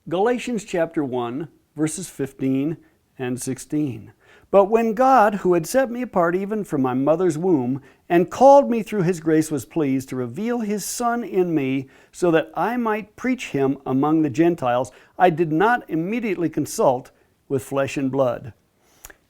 Galatians chapter 1, verses 15 and 16. But when God, who had set me apart even from my mother's womb, and called me through His grace, was pleased to reveal His Son in me, so that I might preach Him among the Gentiles, I did not immediately consult with flesh and blood.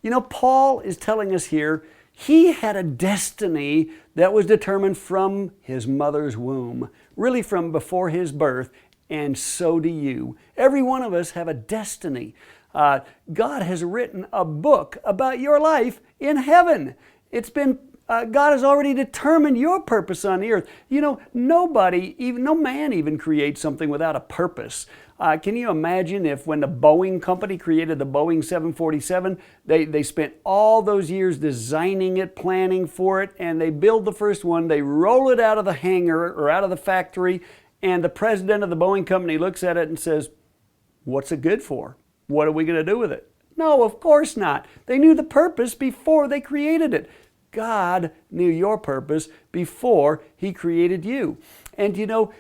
You know, Paul is telling us here, he had a destiny that was determined from his mother's womb, really from before his birth, and so do you. Every one of us have a destiny. God has written a book about your life in heaven. God has already determined your purpose on the earth. You know, no man even creates something without a purpose. Can you imagine if when the Boeing company created the Boeing 747, they spent all those years designing it, planning for it, and they build the first one, they roll it out of the hangar or out of the factory, and the president of the Boeing company looks at it and says, "What's it good for? What are we going to do with it?" No, of course not. They knew the purpose before they created it. God knew your purpose before He created you. And you know,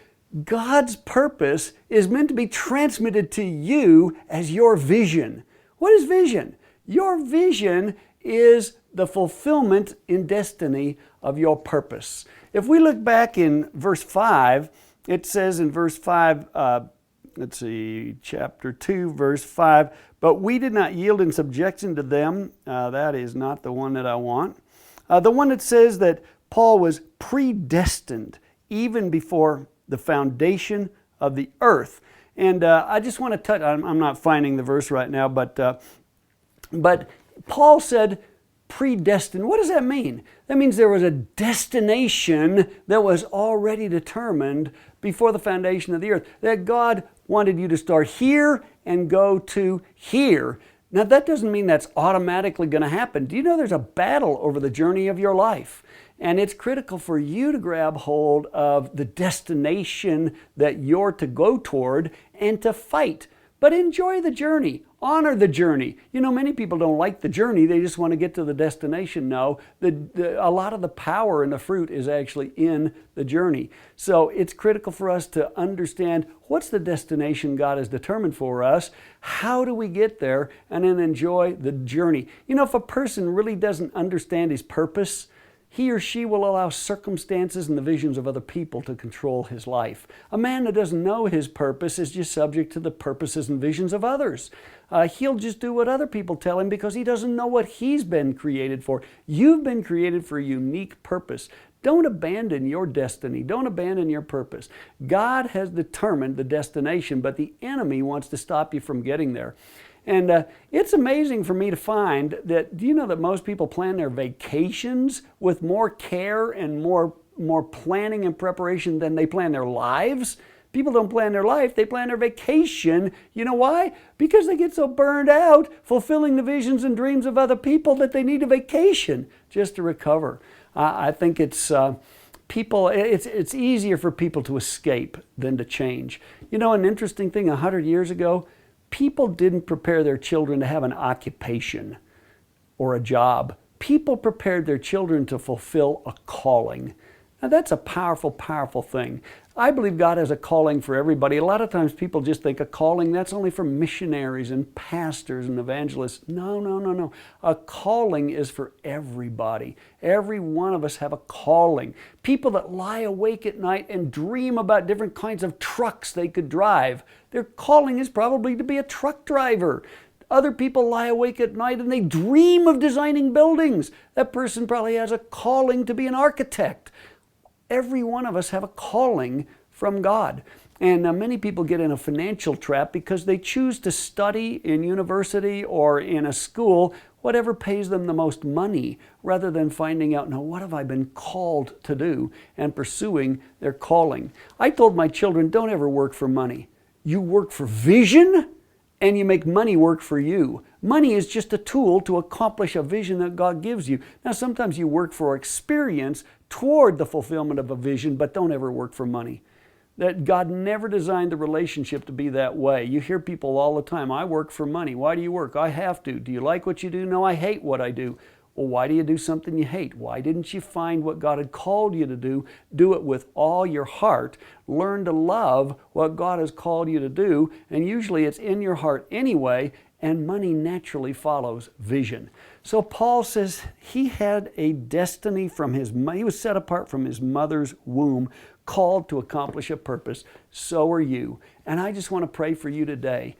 God's purpose is meant to be transmitted to you as your vision. What is vision? Your vision is the fulfillment in destiny of your purpose. If we look back in verse 5, it says in verse 5, chapter 2, verse 5, "But we did not yield in subjection to them." That is not the one that I want. The one that says that Paul was predestined even before the foundation of the earth. And I just want to touch, I'm not finding the verse right now, but Paul said predestined. What does that mean? That means there was a destination that was already determined before the foundation of the earth. That God wanted you to start here and go to here. Now that doesn't mean that's automatically going to happen. Do you know there's a battle over the journey of your life? And it's critical for you to grab hold of the destination that you're to go toward and to fight. But enjoy the journey. Honor the journey. You know, many people don't like the journey. They just want to get to the destination. No, a lot of the power and the fruit is actually in the journey. So it's critical for us to understand what's the destination God has determined for us. How do we get there? And then enjoy the journey. You know, if a person really doesn't understand his purpose, he or she will allow circumstances and the visions of other people to control his life. A man that doesn't know his purpose is just subject to the purposes and visions of others. He'll just do what other people tell him because he doesn't know what he's been created for. You've been created for a unique purpose. Don't abandon your destiny. Don't abandon your purpose. God has determined the destination, but the enemy wants to stop you from getting there. And it's amazing for me to find that, do you know that most people plan their vacations with more care and more planning and preparation than they plan their lives? People don't plan their life, they plan their vacation. You know why? Because they get so burned out fulfilling the visions and dreams of other people that they need a vacation just to recover. I think it's easier for people to escape than to change. You know, an interesting thing, 100 years ago, people didn't prepare their children to have an occupation or a job. People prepared their children to fulfill a calling. Now that's a powerful, powerful thing. I believe God has a calling for everybody. A lot of times people just think a calling, that's only for missionaries and pastors and evangelists. No, no, no, no. A calling is for everybody. Every one of us have a calling. People that lie awake at night and dream about different kinds of trucks they could drive, their calling is probably to be a truck driver. Other people lie awake at night and they dream of designing buildings. That person probably has a calling to be an architect. Every one of us have a calling from God. And many people get in a financial trap because they choose to study in university or in a school whatever pays them the most money, rather than finding out, now what have I been called to do, and pursuing their calling. I told my children, don't ever work for money. You work for vision, and you make money work for you. Money is just a tool to accomplish a vision that God gives you. Now, sometimes you work for experience toward the fulfillment of a vision, but don't ever work for money. That God never designed the relationship to be that way. You hear people all the time, I work for money. Why do you work? I have to. Do you like what you do? No, I hate what I do. Well, why do you do something you hate? Why didn't you find what God had called you to do? Do it with all your heart. Learn to love what God has called you to do, and usually it's in your heart anyway, and money naturally follows vision. So Paul says he had a destiny he was set apart from his mother's womb, called to accomplish a purpose. So are you. And I just want to pray for you today.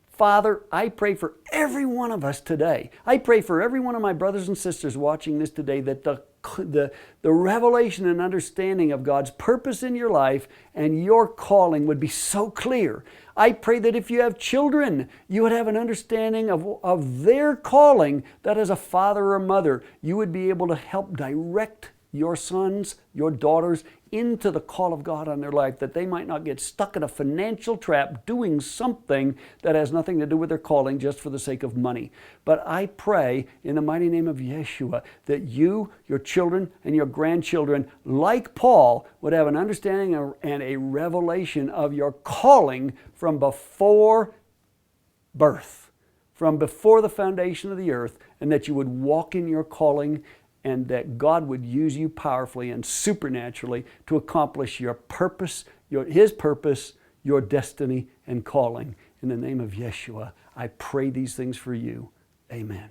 Father, I pray for every one of us today. I pray for every one of my brothers and sisters watching this today that the revelation and understanding of God's purpose in your life and your calling would be so clear. I pray that if you have children, you would have an understanding of their calling, that as a father or mother, you would be able to help direct your sons, your daughters into the call of God on their life, that they might not get stuck in a financial trap doing something that has nothing to do with their calling just for the sake of money. But I pray in the mighty name of Yeshua that you, your children, and your grandchildren, like Paul, would have an understanding and a revelation of your calling from before birth, from before the foundation of the earth, and that you would walk in your calling, and that God would use you powerfully and supernaturally to accomplish your purpose, His purpose, your destiny and calling. In the name of Yeshua, I pray these things for you. Amen.